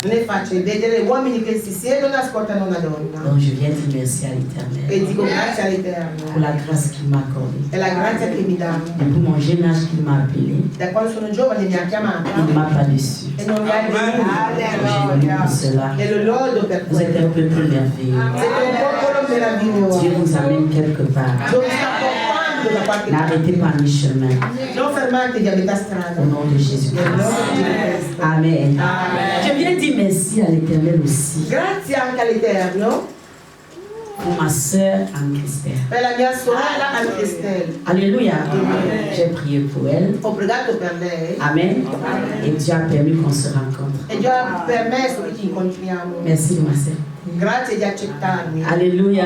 Non è facile vedere uomini che si siedono e ascoltano una donna. Donc je viens dire merci à l'Éternel E dico grazie all'Eterno. pour la grâce qu'il m'a accordée. È la grazia che mi dà. Et pour mon jeune âge qu'il m'a appelé, Da quando sono giovane mi ha chiamata il ne m'a pas déçu. e non mi ha deluso. Je loue pour cela. E lo lodo per Vous êtes questo. un peuple merveilleux. Siete un popolo meraviglioso. Dieu vous amène quelque part. Dove sta portando da qualche parte. N'arrêtez pas mi-chemin. Non fermatevi a metà strada. Au nom de Jésus. Nel nome di Cristo. Amen. Amen. Je viens dire merci à l'Éternel aussi Grazie anche all'Eterno pour ma sœur Anne-Christelle. per la mia sorella Anne-Christelle. Alléluia. J'ai prié pour elle. Ho pregato per lei Amen. Et Dieu a permis qu'on se rencontre. e Dio ha permesso che ci incontriamo. Merci, ma sœur. Grazie di accettarmi. Alléluia.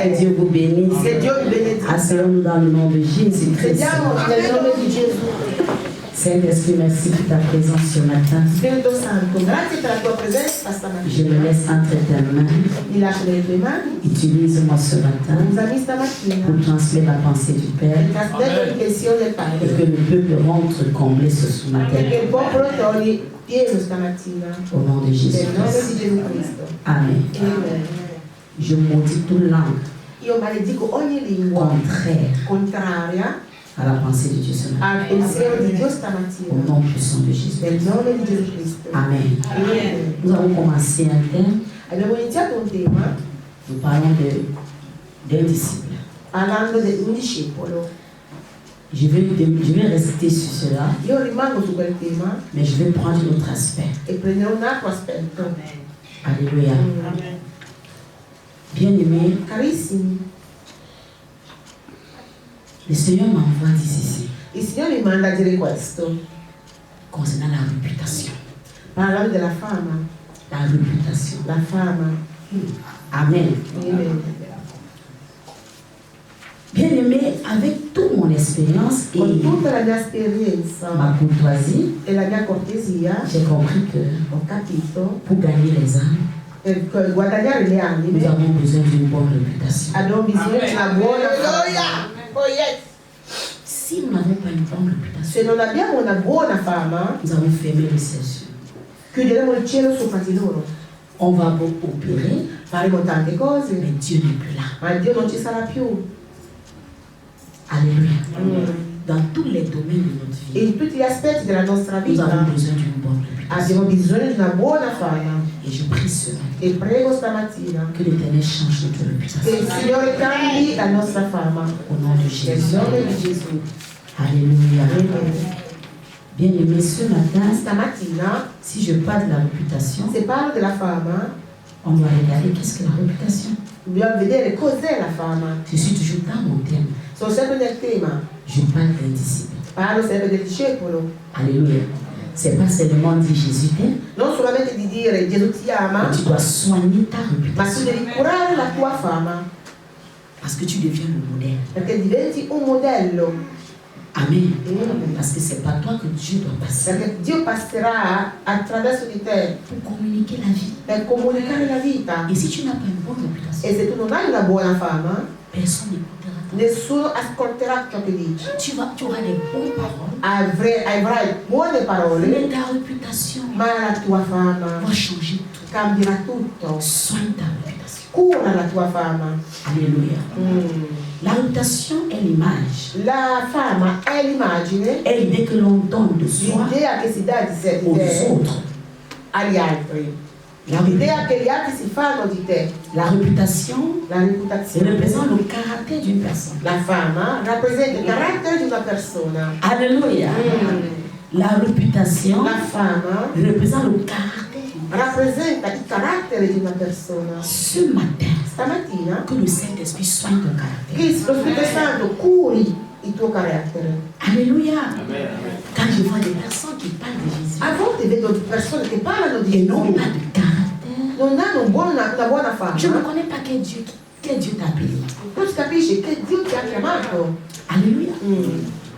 Que Dieu vous bénisse. Che Dio vi benedica. Asseyons-nous dans le nom de Jésus-Christ. Vediamo nel nome di Gesù. Saint-Esprit, merci pour ta présence ce matin. Spirito Santo, grazie per la tua presenza Je stamattina. me laisse entre tes mains. Mi lascio nelle tue mani. Utilise-moi ce matin Usami stamattina pour transmettre la pensée du Père per trasmettere l'impressione del et Padre. que le peuple rentre comblé ce matin. Perché il popolo torni pieno stamattina. Au nom de Nel nome Jésus-Christ. di Gesù Cristo. Amen. Amen. Je maudis toute langue Io maledico ogni lingua contraire contraria à la pensée de Dieu ce matin. al pensiero di Dio Au stamattina. nom puissant de Jésus. Nel nome di Gesù Cristo. Amen. Amen. Nous avons commencé un thème. Abbiamo iniziato un tema Nous parlons d'un disciple. parlando di un discepolo. Je vais rester sur cela, Io rimango su quel tema mais je vais prendre un autre aspect. e prenderò un altro aspetto. Alléluia. Bien-aimés, Carissimi, le Seigneur m'envoie ici il Signore mi manda a dire questo, concernant la réputation. parlando della fama. La réputation. La fama. Amen. Amen. Bien-aimés, avec toute mon expérience et Con tutta la mia esperienza ma courtoisie, e la mia cortesia, j'ai compris que ho capito pour gagner les âmes, per guadagnare le nous anime avons besoin d'une bonne réputation. abbiamo bisogno di una buona fama. Si nous n'avons pas une bonne réputation, Se non abbiamo una buona fama, nous avons fermé le ciel sur nous. chiuderemo il cielo sopra di loro. On va opérer, Faremo tante cose, mais Dieu n'est plus là. ma Dio non ci sarà più. Alléluia. Dans tous les domaines de notre vie, In tutti gli aspetti della nostra nous avons vita besoin d'une bonne réputation. abbiamo bisogno di una buona fama. Et je prie cela, E prego stamattina que l'Éternel change notre che il réputation. Signore cambi la nostra fama. Au nom de Nel Jésus. nome di Gesù. Alléluia. Amen. Bien-aimés, ce matin, Stamattina, si je parle de la réputation, se parlo della fama, on doit regarder qu'est-ce que la réputation. dobbiamo vedere cos'è la fama. Je suis toujours dans mon thème. Sono sempre nel tema. Je parle d'un disciple. Parlo sempre del discepolo. Alléluia. C'est pas seulement dire Jésus t'aime, Non solamente di dire Gesù ti ama, mais tu dois soigner ta ma tu réputation. devi curare la tua fama, Parce que tu deviens le modèle. perché diventi un modello. Amen. Amen. Parce que c'est pas toi que Dieu doit passer Perché Dio passerà attraverso di te pour communiquer la vie. per comunicare la vita. Et si tu n'as pas une bonne réputation, E se tu non hai una buona fama, personne n'écoutera ta nessuno ascolterà ciò che dici. Tu auras des bonnes paroles, Avrai buone parole, mais ta réputation ma la tua fama va changer tout. cambierà tutto. Soigne ta réputation. Cura la tua fama. Alléluia. La réputation est l'image, La fama è l'immagine, est l'idée que l'on donne de soi l'idea che si dà di sé, di aux te, autres. agli altri. La, L'idea che gli altri si fanno di te. la réputation La reputazione. représente le caractère d'une personne. La fama rappresenta il carattere di una persona. Alléluia. La réputation La fama représente le caractère d'une personne. rappresenta il carattere di una persona. Ce matin, Stamattina que le Saint-Esprit soigne ton caractère. che lo Spirito Santo curi il tuo carattere. Alléluia. Quand je vois des personnes qui parlent de Jésus A volte vedo persone che parlano di et non Gesù, pas de caractère, non hanno una buona fama. je ne connais pas quel Dieu t'a appelé. Non si capisce che Dio ti ha chiamato. Alléluia.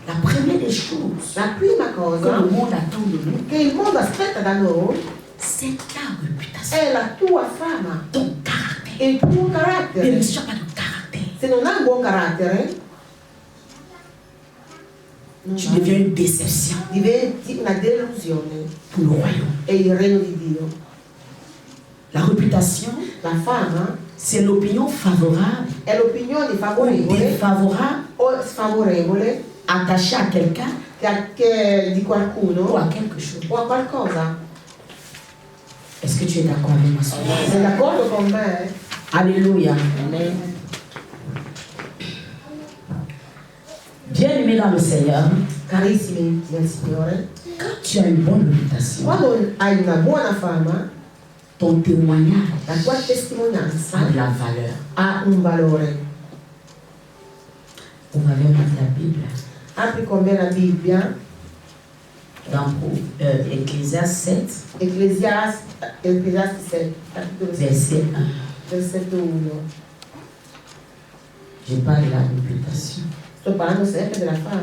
La première des choses La prima que cosa le monde attend de nous, che il mondo aspetta da noi c'est ta réputation, è la tua fama, ton caractère. il tuo Mais carattere. si tu n'as pas de caractère, Se non hai un buon carattere, tu deviens une déception diventi una delusione pour le royaume. e il regno di Dio. La réputation, La fama c'est l'opinion favorable è l'opinione ou favorevole défavorable o sfavorevole attachée à quelqu'un di qualcuno ou à quelque chose. o a qualcosa. Est-ce que tu es d'accord avec moi ce matin? Sei d'accordo con me? Alléluia. Bien-aimé dans le Seigneur, Carissimi nel Signore, quand tu as une bonne réputation, quando hai una buona fama, ton témoignage la tua testimonianza a de la valeur. ha un valore. On va mettre la Bible Apri con me la Bibbia, dans Ecclésiaste 7, Ecclesiasti 7, capitolo 7, verset 1. versetto 1. Je parle de la réputation. Sto parlando sempre della fama.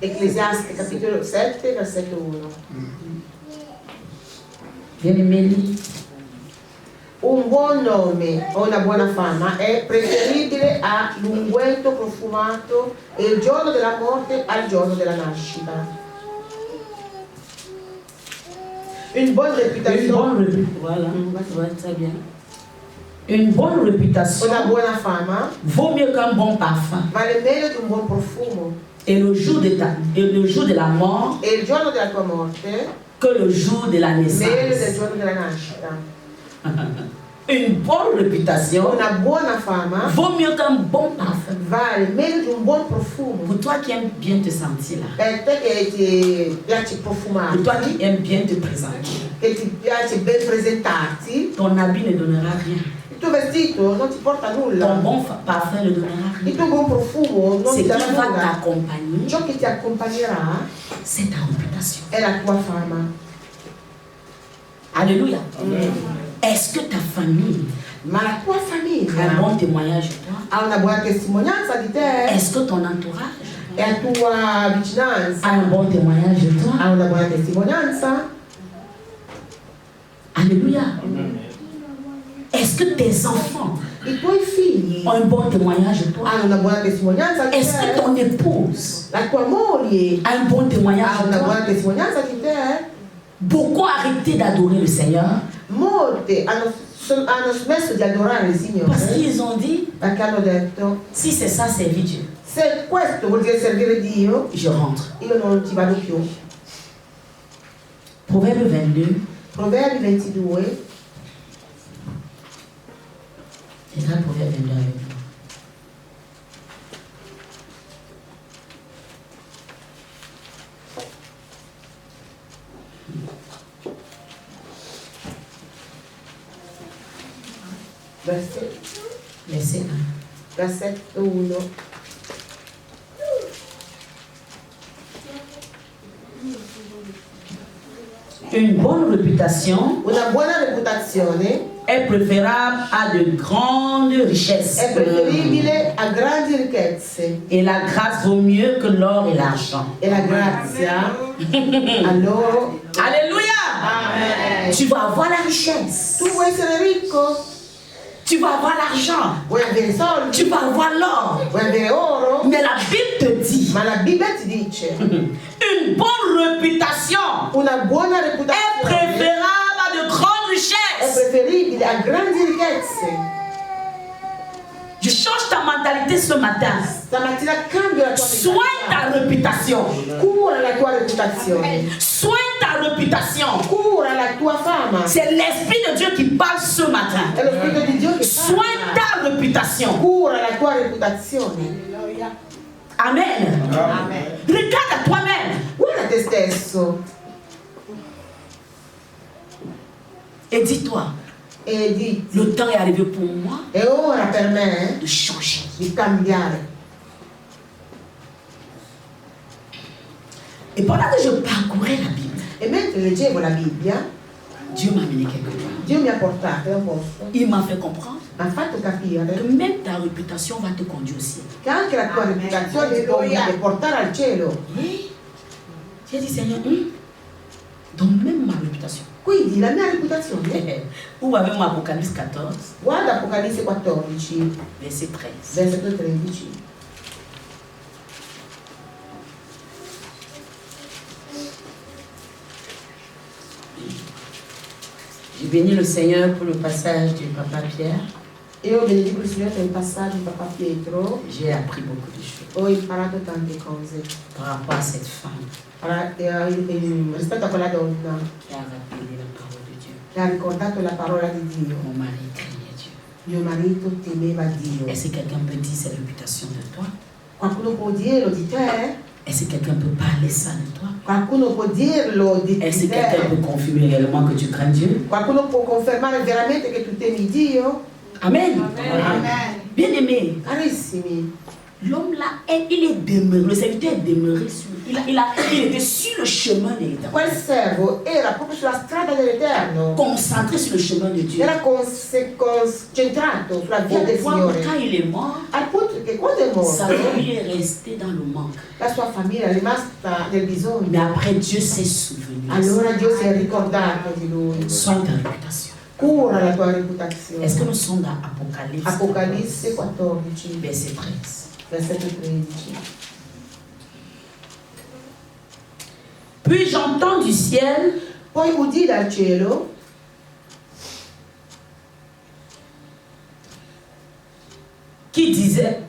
Ecclesiasti capitolo 7, versetto 1. Bien-aimé, Un buon nome o una buona fama è preferibile all'unguento profumato e il giorno della morte al giorno della nascita. Une bonne réputation. Voilà, très bien. Une bonne réputation Una buona fama vaut mieux qu'un bon parfum. vale meglio di un buon profumo. Et le jour de la mort E il giorno della tua morte que le jour de la meglio del naissance. giorno della nascita. Une bonne réputation Una buona fama vaut mieux qu'un bon parfum. vale meglio di un buon profumo. Pour toi qui aimes bien te sentir là, Per te che ti piace profumare, pour toi qui aimes bien te présenter, che ti piace ben presentarti, ton habit ne donnera rien. il tuo vestito non ti porta Ton nulla. bon parfum ne donnera Il rien. tuo buon profumo non Ce ti qui darà va nulla. t'accompagner, Ciò che ti accompagnerà c'est ta réputation. è la tua fama. Alléluia. Est-ce que ta famille Ma la tua a un famiglia bon témoignage de toi? ha una buona testimonianza di te? Est-ce que ton entourage E la tua vicinanza a un bon témoignage de toi? ha una buona testimonianza? Alléluia. Est-ce que tes enfants I tuoi figli ont un bon témoignage de toi? hanno una buona testimonianza di Est-ce que te? ton épouse La tua moglie a un bon témoignage ha de una toi? buona testimonianza di te? Beaucoup ont arrêté d'adorer le Seigneur Molte hanno smesso di adorare il parce Signore qu'ils ont dit, perché hanno detto: si c'est ça, servir Dieu, se questo vuol dire servire Dio, je rentre. io non ci vado più. Proverbe 22, Proverbi 22, regarde Proverbe 22 avec moi. Verset 1. versetto 1. Une bonne réputation Una buona reputazione est préférable à de grandes richesses. è preferibile a grandi ricchezze Et la grâce vaut mieux que l'or et l'argent. e la grazia a loro. Alléluia! Amen. Tu vas avoir la richesse. Tu vuoi essere ricco? Tu vas avoir l'argent. Vuoi avere soldi? Tu vas avoir l'or. Vuoi avere oro? Mais la Bible te dit, Ma la Bibbia ti dice: une bonne réputation una buona est reputazione préférable à de grandes è richesses. preferibile a grandi ricchezze. Je change ta mentalité ce matin. Stamattina cambia la tua Soigne ta réputation. Cura la tua reputazione. Soigne ta réputation. Cura la tua fama. C'est l'Esprit de Dieu qui parle ce matin. È lo Spirito di Dio che Soigne parla. ta réputation. Cura la tua reputazione. Amen. Amen. Regarde à toi-même Guarda te stesso et dis-toi, e di: le temps est arrivé pour moi è ora per me de changer. di cambiare. Et pendant que je parcourais la Bible, E mentre leggevo la Bibbia, Dieu m'a amené quelque part. Dio mi ha portato da un posto, Il m'a fait comprendre mi ha fatto capire que même ta réputation va te conduire au ciel. che anche la tua reputazione ti può portare al cielo. Oui. J'ai dit, Seigneur, donc même ma réputation. Quindi la mia reputazione, Où avec mon Apocalypse 14, guarda Apocalisse 14, verset 13. versetto 13. Je bénis le Seigneur pour le passage du Papa Pierre. Io benedico il Signore per il passaggio di Papa Pietro. J'ai appris beaucoup de choses Ho imparato tante cose par rapport à cette femme rispetto a quella donna qui a rappelé la parole de Dieu. che ha ricordato la parola di Dio. Mon mari craignait Dieu. Mio marito temeva Dio. Est-ce que quelqu'un peut dire cette réputation de toi? Qualcuno può dirlo di te? Est-ce que quelqu'un peut parler ça de toi? Qualcuno può dirlo di Est-ce que te? quelqu'un peut confirmer réellement que tu crains Dieu? Qualcuno può confermare veramente che tu temi Dio? Amen. Amen. Bien aimé, Carissimi, l'homme là, il est demeuré, le serviteur est demeuré sur, il était sur le chemin de l'éternel. quel servo era proprio sulla strada dell'Eterno. Concentré sur le chemin de Dieu. Era concentrato sulla via Au del point où Signore. quand il est mort, Al punto che quando è sa morto, famille est restée dans le manque. la sua famiglia è rimasta nel Mais bisogno. après, Dieu s'est souvenu. Allora Dio si è ricordato di lui. Soigne ta réputation. Cura la tua Est-ce que reputazione. nous sommes dans Apocalypse Apocalisse 14, verset 13? versetto 13. Puis j'entends du ciel Poi udì dal cielo qui disait,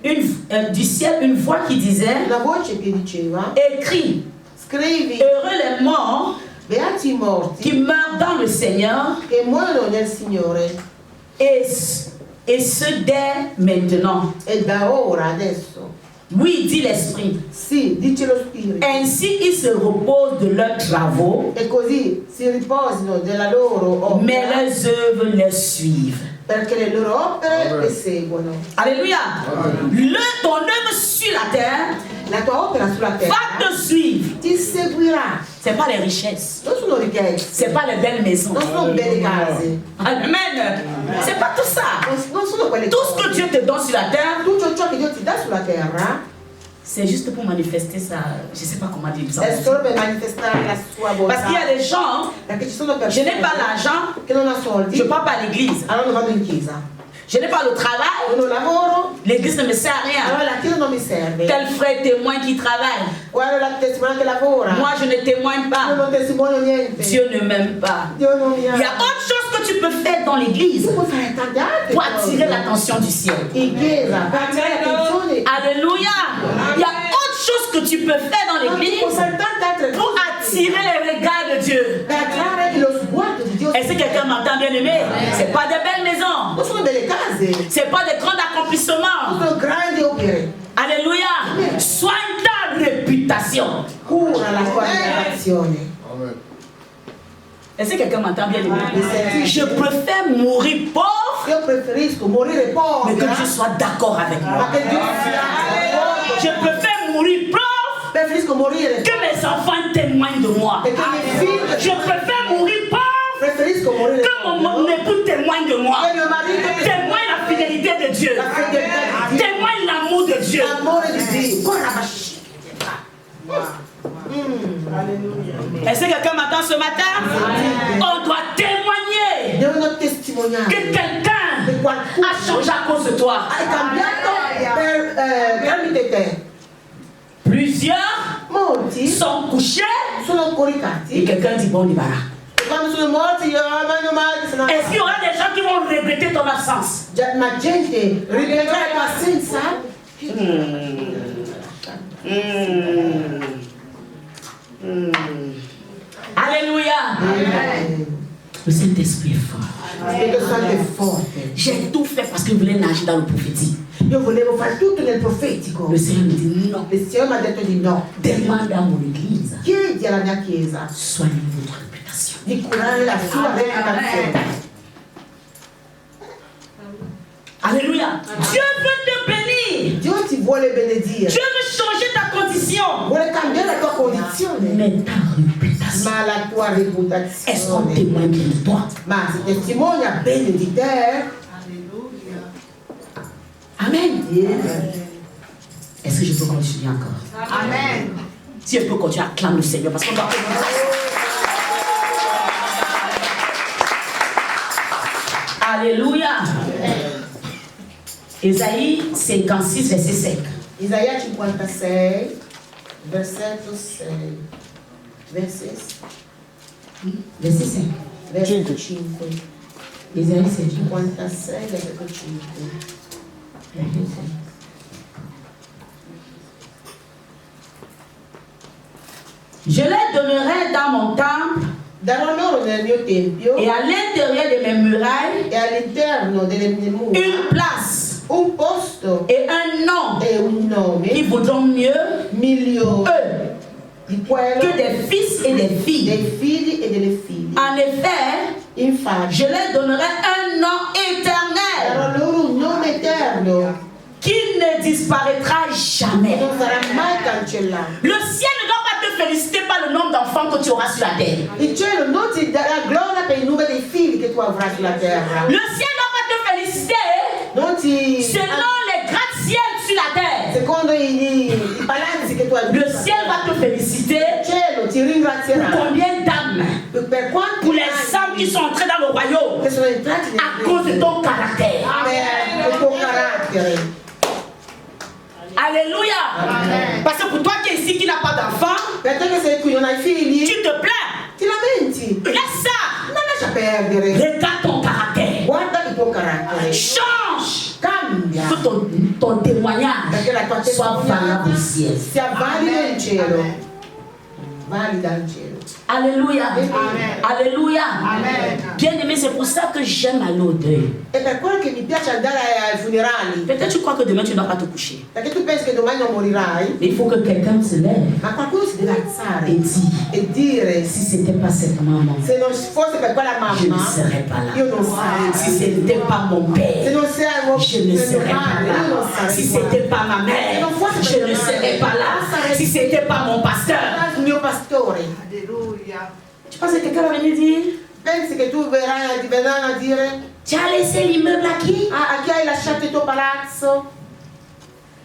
du ciel, une voix qui disait, una voce che diceva: écrit, scrivi, heureux les morts beati i morti qui meurent dans le Seigneur che muoiono nel Signore, et ce dès maintenant. e da ora, adesso. Oui, dit l'Esprit. Sì, dice lo Spirito. Ainsi ils se reposent de leurs travaux, E così si riposino della loro mais opera, leurs œuvres les suivent. perché le loro opere le seguono. Alléluia. Ton œuvre sur la terre La tua opera sulla va terra te suivre. ti seguirà. Ce n'est pas les richesses, Non sono ce ricchezze, n'est pas les belles maisons. non sono belle case, Amen. C'est pas tout ça. non sono quelle Tout ce que cose. Dieu te donne sur la terre, Tutto ciò che Dio ti dà sulla terra c'est juste pour manifester ça. Je ne sais pas comment dire ça. è solo per manifestare la sua Parce qu'il y a bontà. des gens, Perché ci sono je persone n'ai pas l'argent, che non hanno soldi, je ne pars pas à l'église. allora non vado in chiesa. Je n'ai pas le travail, Non lavoro, l'église ne me sert à rien. allora la chiesa non mi serve. Tel frère témoin qui travaille. Guarda la testimone che lavora. Moi, je ne témoigne Io pas. non testimonio niente. Dieu ne m'aime pas. Dio non mi Il y a ama. autre chose que tu peux faire dans l'église Tu puoi fare tante altre pour cose. attirer l'attention du ciel. In chiesa, per attirare l'attenzione. Alléluia. Il y a autre chose que tu peux faire dans Tu puoi l'église fare tante altre pour cose. attirer les regards de Dieu. Per attirare lo sguardo di Dio. Est-ce que quelqu'un m'entend bien aimé? C'est pas des belles maisons. Non sono delle case, C'est pas des grands accomplissements. sono grandi opere. Alléluia. Soigne ta réputation. Cura la tua reputazione. Est-ce que quelqu'un m'entend bien aimé? Amen. Je préfère mourir pauvre, Io preferisco morire mais povera, que Dieu soit d'accord avec ma moi. che Dio sia d'accordo. Je préfère mourir pauvre, Preferisco morire que mes enfants témoignent de moi. perché i miei figli, Je préfère mourir pauvre, preferisco morire que mon époux témoigne de moi. che mio marito Témoigne la fidélité de Dieu. la fedeltà di Dio, Témoigne l'amour de Dieu. l'amore di Dio. Guarda, ma Est-ce que quelqu'un m'entend ce matin? On doit témoigner devono testimoniare que quelqu'un che qualcuno a changé à cause de toi. hai cambiato tramite te. Plusieurs Molti sont couchés sono et coricati quelqu'un dit bon, il va là. e quando sono morti io meno male se ne Est-ce qu'il y aura des gens qui vont regretter ton absence? ma gente rivedrà la tua assenza. Alléluia. Le Saint-Esprit est fort. Spirito Santo è forte. J'ai tout fait parce que je voulais nager dans le prophétique. Io volevo fare tutto nel profetico. Le Seigneur me dit non. Il Signore mi ha detto di no. Demande à mon église. Chiedi alla mia chiesa Soignez votre réputation. di curare la sua reputazione. Alléluia. Dieu veut te bénir. Dio ti vuole benedire. Dieu veut changer ta condition. Vuole cambiare la tua condizione. Mais ta réputation. Ma la tua Est-ce qu'on reputazione. témoigne de toi? Ma se testimonia bene di te. Amen. Est-ce que je peux continuer encore? Amen. Si je peux continuer, acclame le Seigneur parce qu'on doit. Alléluia. Ésaïe 56, verset 5. Isaia 56, versetto 6. Verset Verset 5. Versetto 5. Isaïe 56, 56, versetto 5. Je les donnerai dans mon temple Darò loro nel mio tempio et à l'intérieur de mes murailles e all'interno delle mie mura une place un posto et un nom e un qui nome vaudront mieux migliore eux di quello que des fils et des filles. dei figli e delle figlie. En effet, Infatti, je leur donnerai un nom éternel darò loro un nome eterno qui ne disparaîtra che jamais. non sarà mai cancellato. Le ciel ne doit pas te féliciter par le nombre d'enfants que tu auras sur la terre. Il cielo non ti darà gloria per il numero dei figli che tu avrai sulla terra. Le ciel ne doit pas te féliciter Non ti... selon les gratte-ciel sur la terre. Secondo i palazzi che tu hai. Le ciel va te féliciter Il cielo ti ringrazierà. pour combien d'âmes? Per quanti Pour les âmes qui sont entrées dans le royaume che sono entrati à cause de ton caractère. per il tuo carattere. Alléluia. Parce que pour toi qui es ici, qui n'a pas d'enfant, Per te che sei qui non hai figli, tu te plains. ti lamenti. Laisse ça. Non lascia perdere. Regarde ton caractère. Guarda il tuo carattere. Change. Cambia. Que ton témoignage Perché la tua soit valable au ciel. sia valida in cielo. Valida in cielo. Alléluia. Amen. Alléluia. Amen. Bien aimé, c'est pour ça que j'aime aller au deuil. E per quello che mi piace andare ai funerali. Peut-être tu crois que demain tu ne dois pas te coucher. Perché tu pensi che domani non morirai, Mais il faut que quelqu'un se lève ma qualcuno si deve alzare et dire, e dire si ce n'était pas cette maman, se non fosse per quella je ne mamma, serais pas là. io non sarei Si ce n'était pas mon Se père, non sei uomo, je ne serais pas io non là. sarei Si qua. c'était pas ma mère, je ne serais pas là. Si c'était pas mon pasteur. Il mio pastore. Alleluia. Tu penses que quelqu'un va venir dire, Pensi che tu ti verranno a dire tu as laissé l'immeuble à qui? a chi hai lasciato il tuo palazzo?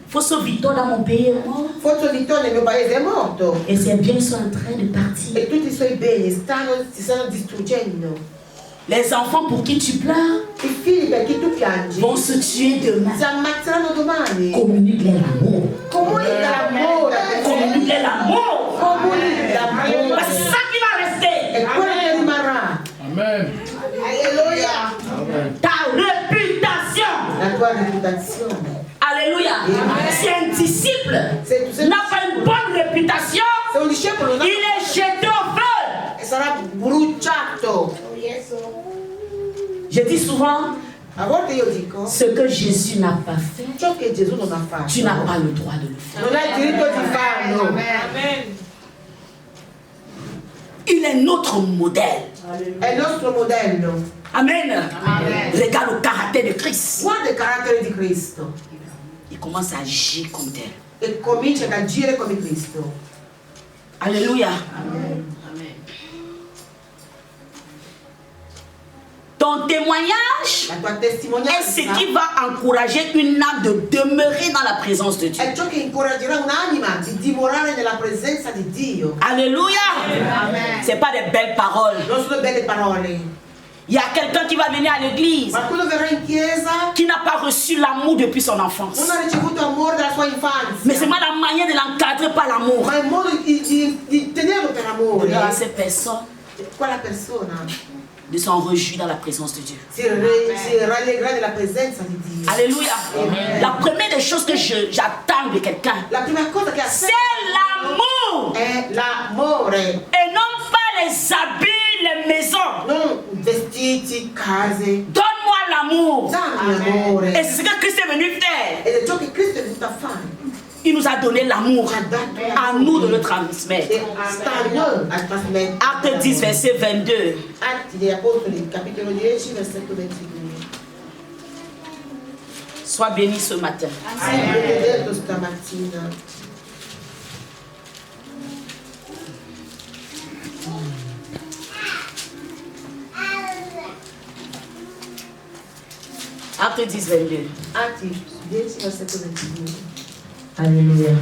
Fosso Victor dans mon pays est mort. Forse Vittorio nel mio paese è morto Et ses biens sont en train de partir. e tutti i suoi beni si stanno distruggendo. Les enfants pour qui tu pleures I figli per chi tu piangi vont se tuer demain. si ammazzeranno domani. Communique-les l'amour. Comunica l'amore. Communique-les l'amour. Comunica l'amore. Parce que c'est ça qui va rester. E quello che rimarrà. Amen. Alleluia. Amen. Ta réputation. La tua reputazione. Alléluia. Si un disciple Se n'a pas une bonne réputation, un discepolo non il est jeté au feu. sarà bruciato. Je dis souvent, A volte io dico, ce que Jésus n'a pas fait, ciò che Gesù non ha fatto, tu n'as pas le droit de le faire. non hai il diritto di farlo. Il est notre modèle. È il nostro modello. Amen. Regarde le caractère de Christ. Guarda il carattere di Cristo Il commence à agir comme tel. e comincia ad agire come Cristo. Alléluia. Ton témoignage La tua est ce testimonianza qui va encourager une âme de demeurer dans la présence de Dieu. è ciò che incoraggerà un'anima di dimorare nella presenza di Dio. Alléluia. C'est pas des belles paroles. Non sono belle parole. Il y a quelqu'un qui va venir à l'église Qualcuno verrà in chiesa, qui n'a pas reçu l'amour depuis son enfance. non ha ricevuto amore dalla sua infanzia, Mais c'est mal la manière de l'encadrer par l'amour. ma è il modo di tenerlo per amore. Alors, cette personne Quella persona de s'en réjouir dans la présence de Dieu. si rallegrerà nella presenza di Dio. Alléluia. La première des choses que j'attends de quelqu'un, La prima cosa che c'est aspetta l'amour. è l'amore, Et non pas les habits, les maisons. non vestiti, case. Donne-moi l'amour. Dammi amore. Et c'est ce que Christ est venu faire. Ed è ciò che Cristo è venuto a fare. Il nous a donné l'amour. À nous de le transmettre. E sta a noi a trasmettere. Acte 10, verset 22. Atti degli Apostoli, capitolo 10, versetto 22. Sois béni ce matin. Sii benedetto stamattina. Acte 10, 22. Atti 10, versetto 22. Alléluia.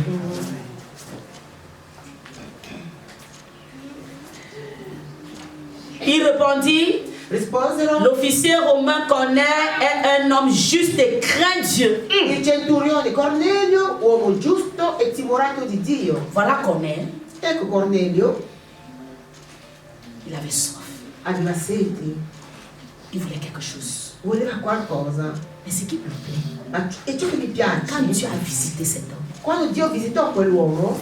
Il répondit, Risposero, l'officier romain connaît est un homme juste et craint Dieu. il centurione Cornelio, uomo giusto e timorato di Dio. Voilà Cornèle. Ecco Cornelio, Il avait soif. aveva sete, Il voulait quelque chose. voleva qualcosa. Mais ce qui me plaît, E ciò che mi quand Dieu piace, a visité cet homme, quando Dio visitò quell'uomo,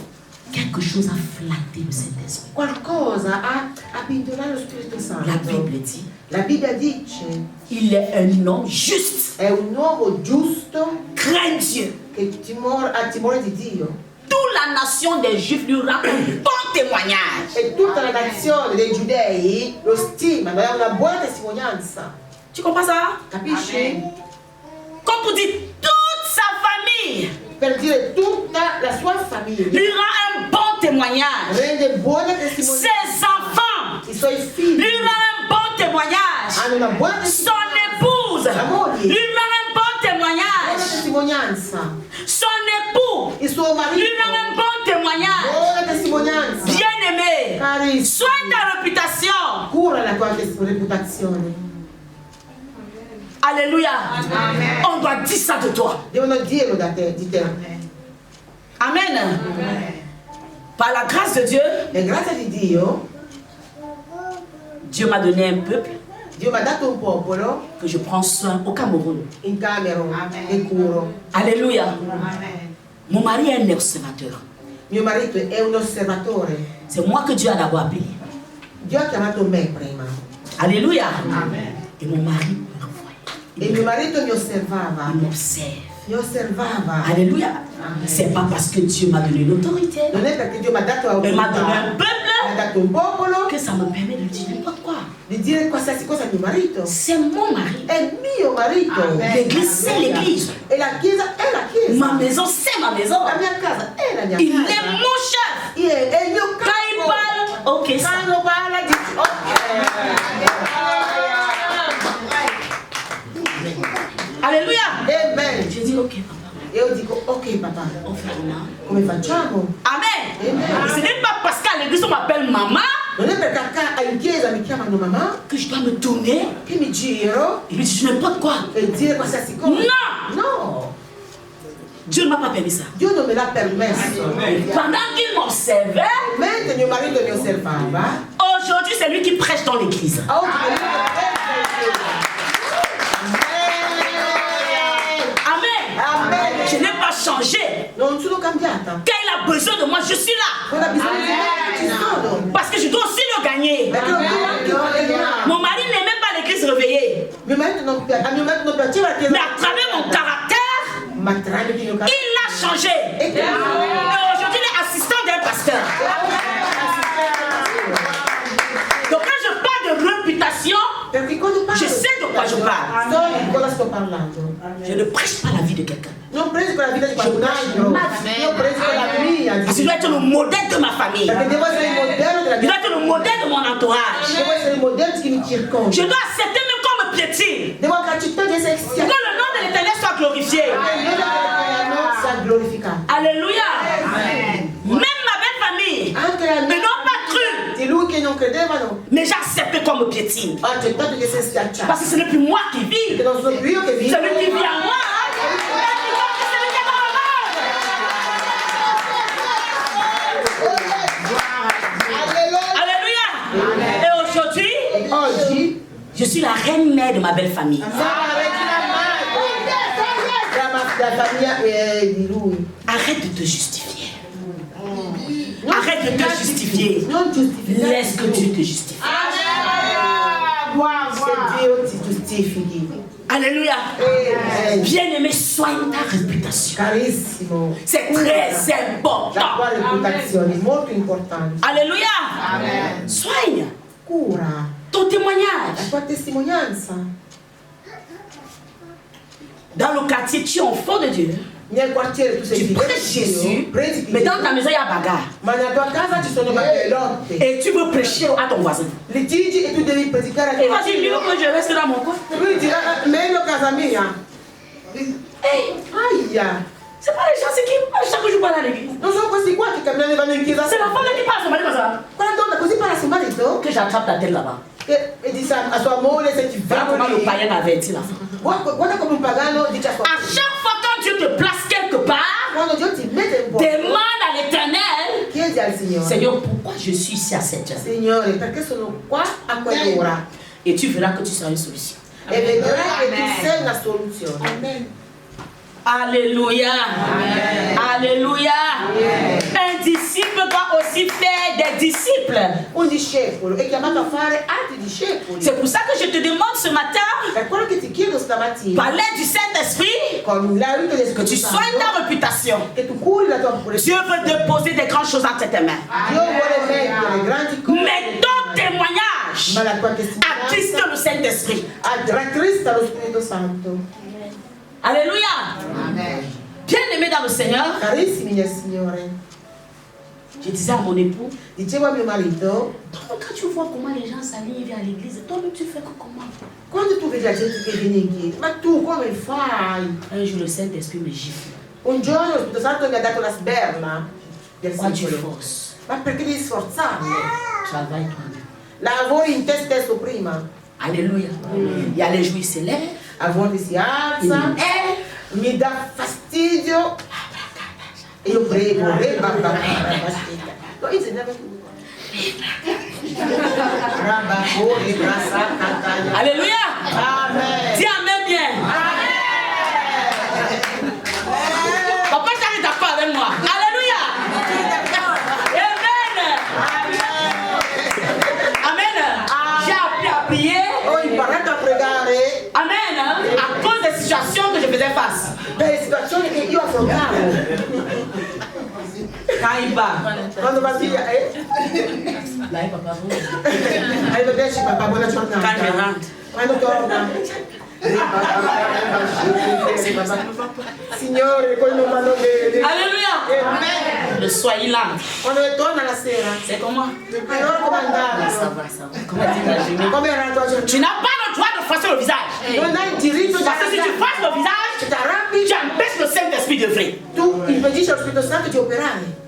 quelque chose a flatté le Saint-Esprit. qualcosa ha pinturato lo Spirito La Santo. Bible dit, La Bibbia dice, il est un homme juste, è un uomo giusto craint Dieu. che ha timore di Dio. Toute la nation des Juifs lui rend un bon témoignage. E tutta la nazione dei giudei lo stimano, è una buona testimonianza. Tu comprends ça? Capisci? Comme pour dire, toute sa famille Per dire tutta la sua famiglia lui rend un bon témoignage. rende buona testimonianza. Ses enfants I suoi figli lui rend un bon témoignage. hanno una buona Son épouse La moglie. lui rend un bon témoignage. testimonianza. Son époux Il suo marito lui rend un bon témoignage. buona testimonianza. Bien-aimé, Carissimo, soigne ta réputation. cura la tua reputazione. Alléluia. On doit dire ça de toi. Devono dirlo di te. Amen. Par la grâce de Dieu, E grazie di Dio, Dieu m'a donné un peuple Dio mi ha dato un popolo que je prends soin au Cameroun. in Camerun e curo. Alléluia. Mon mari est un observateur. Mio marito è un osservatore. C'est moi que Dieu a d'abord appelé. Dio ha chiamato me prima. Alléluia. Et mon mari me revoit. E mio marito mi osservava. Il m'observe. Mi osservava. Alléluia. C'est pas parce que Dieu m'a donné l'autorité, Non è perché Dio mi ha dato il m'a donné un autorità, mi ha peuple, dato un popolo, que ça me permet de dire n'importe quoi. di dire qualsiasi cosa a mio marito. C'est mon mari. È mio marito. L'église, c'est l'église. E la chiesa è la chiesa. Ma maison, c'est ma maison. La mia casa è la mia Il casa. est mon chef. È il mio Quand il capo. parle, ok, ça. Quando parla di... Alléluia. Amen. Je dis ok, papa. E io dico, ok papà, On fait comment? come facciamo? Amen. Amen. Ce n'est pas parce qu'à l'église on m'appelle maman Non è perché in chiesa mi chiamano mamma que je dois me tourner che mi giro et lui dire n'importe quoi. e dire qualsiasi cosa. No. No, Dieu ne m'a pas permis ça. Dio non me l'ha permesso. Pendant qu'il m'observait, Mentre mio marito mi osservava, aujourd'hui c'est lui qui prêche dans l'église. oggi Amen. Amen. Je n'ai pas changé. Non sono cambiata. Quand il a besoin de moi, je suis là. Quando ha bisogno di me ci sono. Parce que je dois aussi le gagner. Perché non piace. Mon mari n'aimait pas l'église réveillée. A mio marito non piaceva la chiesa. Mais à travers mon caractère, Ma tramite il mio carattere. il a changé. E Et aujourd'hui, il est assistant d'un pasteur. Donc quand je parle de réputation, Perché quando parlo je sais de quoi je parle. so di cosa sto parlando. Je ne prêche pas la vie de quelqu'un. Non preso per la vita di qualcun altro. Io ho preso per la mia. Parce que je dois être le modèle de ma famille. Perché devo essere il modello della Je mia. dois être le modèle de mon entourage. Devo essere il modello di chi mi circonda. Je dois accepter même qu'on me piétine. Devo accettare di essere Que le nom de l'Éternel soit glorifié. sia glorificato. Alléluia. Même ma belle famille, Anche la ils mia. n'ont pas cru. Di lui che non credevano. Mais j'ai accepté qu'on me piétine. Ho accettato di essere Parce schiacciato. que ce n'est plus moi qui vis. Che non sono più io che vivo. C'est lui qui vit en moi. Alléluia. Et aujourd'hui, Oggi je suis la reine mère de ma belle famille. sono la regina madre della famiglia di lui. Arrête de te justifier. Arrête de te justifier. Non giustificare. Laisse que Dieu te justifie. Se Dio ti giustifichi. Alléluia. Amen. Bien-aimé, soigne ta réputation. Carissimo. C'est très La important. tua reputazione è molto importante. Alléluia. Soigne Cura ton la témoignage. tua testimonianza. Dans le quartier, tu es enfant de Dieu. Nel quartiere tu sei Tu figlio prêches di Jésus, Dio, predichi mais dans Dio, ta maison, il y a bagarre. ma nella tua casa ci sono lotte, Et tu veux prêcher à ton voisin. litigi e tu devi predicare a Il tuo va dire, mieux figlio. que je reste dans mon coin. Lui dirà, meglio casa mia. Hey, Aia, c'est pas les gens, c'est qui chaque jour parle à l'église. non sono questi qua che camminano e vanno in chiesa. C'est la femme qui parle à son mari comme ça. Quella donna così parla a suo marito Que j'attrape la tête là-bas. e dice a sua moglie se ti Voilà comment fermo le lì. païen avertit la femme. Guarda come un pagano dice a sua À chaque fois quand Dieu te place quelque part, quando Dio ti mette in posto, demande à l'Éternel, chiedi al Signore, Seigneur, pourquoi je suis ici à cette heure? Signore, perché sono qua a quell'ora? Et tu verras que tu seras une solution. E vedrai che tu sei una soluzione. Amen. Alléluia. Amen. Alléluia. Un disciple doit aussi faire des disciples. Un discepolo è chiamato a fare altri discepoli. C'est pour ça que je te demande ce matin, Per quello che ti chiedo stamattina, par l'aide du Saint-Esprit, con l'aiuto del que tu Spirito soignes ta Santo, réputation. che tu curi la tua purezza. Dieu veut déposer des grandes choses entre tes mains. Dio vuole mettere grandi cose, Mais ton témoignage ma la tua attriste testimonianza le Saint-Esprit. rattrista lo Spirito Santo. Alléluia. Amen. Bien-aimé dans le Seigneur, Carissimi nel Signore, je disais à mon époux, dicevo a mio marito, toi, quand tu vois comment les gens s'alignent vers l'église, toi-même tu fais que comment? quando tu vedi la gente che viene in chiesa, ma tu come fai? Un jour, le Saint-Esprit me gifle. Un giorno lo Spirito Santo mi ha dato la sberla del Pourquoi tu secolo. forces? Ma perché devi sforzarmi? Travaille toi-même. Lavori in te stesso prima. Alléluia. Il y a les jours, il se lève. A volte si alza, mi dà fastidio e io prego, no, io se ne Alléluia. Amen. Dis Amen bien. Papa, t'arrêtes d'accord avec moi. Alléluia. Amen. Amen. J'ai appris à prier. Ho imparato a pregare Amen. À cause des situations que je faisais face. per le situazioni che io affrontavo. Quand il va. Quando va via, Là, papa, vous. arrivederci papà, buona giornata. Quand je rentre. Quando torna. Signore, poi non vanno bene. Alléluia. Amen. Le soir, il entre. Quando torna la sera, C'est comment? allora come andava? Ça va. Comment tu vas gérer? Come era la tua giornata? Tu n'as pas le droit de froisser le visage. Non hai il diritto di Parce que si tu froisses le visage, ti arrabbi, tu empêches le Saint-Esprit de vrai. tu impedisci allo Spirito Santo di operare.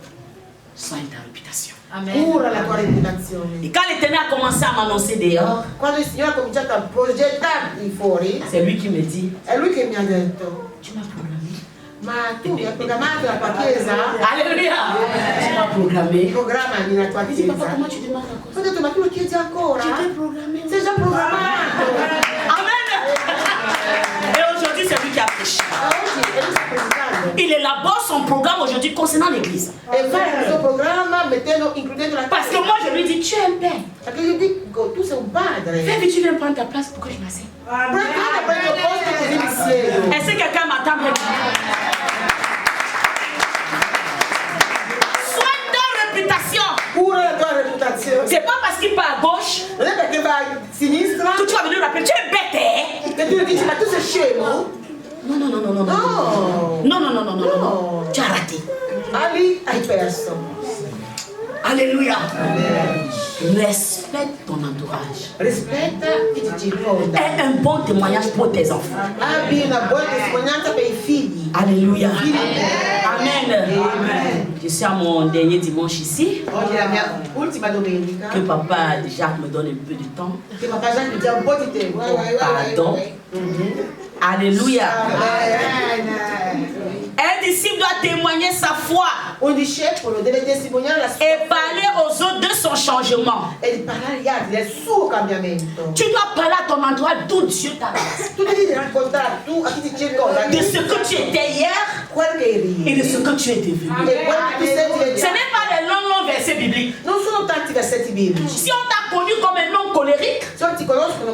Soigne ta réputation. Cura la tua reputazione. Et quand l'Éternel a commencé à m'annoncer dehors, Quando il Signore ha cominciato a progettarmi fuori, c'est lui qui me dit, è Lui che mi ha detto, tu m'as programmé. ma tu mi hai programmato la tua chiesa? Alléluia. Tu m'as programmé. Programmami la tua Il dit, papa, chiesa. comment tu demandes encore ça? Ho detto, ma tu lo chiedi ancora? Tu t'es programmé. Sei già programmato. Amen. Et aujourd'hui, c'est lui qui a prêché. Oggi è lui sta predicando. Il élabore son programme aujourd'hui concernant l'église. E fa il suo programma includendo la Parce que chiesa. moi, je lui dis, tu es un père. Perché io dico, tu sei un padre. Fais tu viens prendre ta place pour que je m'asseye. Prendete per il tuo posto così mi siedo. Est-ce que quelqu'un m'attend? Soigne ta réputation. Cura la tua reputazione. C'est pas parce qu'il part à gauche Non è perché vai a sinistra que tu vas venir rappeler, tu es bête, hein? che tu gli dici, ma tu sei scemo? Non, non, non, non, non, non. No. Non, non, non, non, non, non, non. Tu as raté. Ah, lì hai perso. Alléluia. Respecte ton entourage. Rispetta chi ti circonda. Aie un bon témoignage pour tes enfants. Abbi una buona testimonianza per i figli. Alléluia. Amen. Amen. Je suis à mon dernier dimanche ici. Oggi è la mia ultima domenica. Que papa Jacques me donne un peu de temps. Che papà Gianni mi dia un po' di tempo. Pardon. Alléluia. Amen. Un disciple doit témoigner sa foi Un discepolo deve testimoniare la sua et parler aux autres de son changement. e di parlare agli altri del suo cambiamento. Tu dois parler à ton entourage d'où Dieu t'a placé. Tu devi raccontare tu a chi ti circonda De ce que tu étais hier quello che eri et de ce que tu es devenu. e quello che tu sei Ce diventato. n'est pas les longs versets bibliques. Non sono tanti versetti biblici. Si on t'a connu comme un homme colérique, Se ti conoscono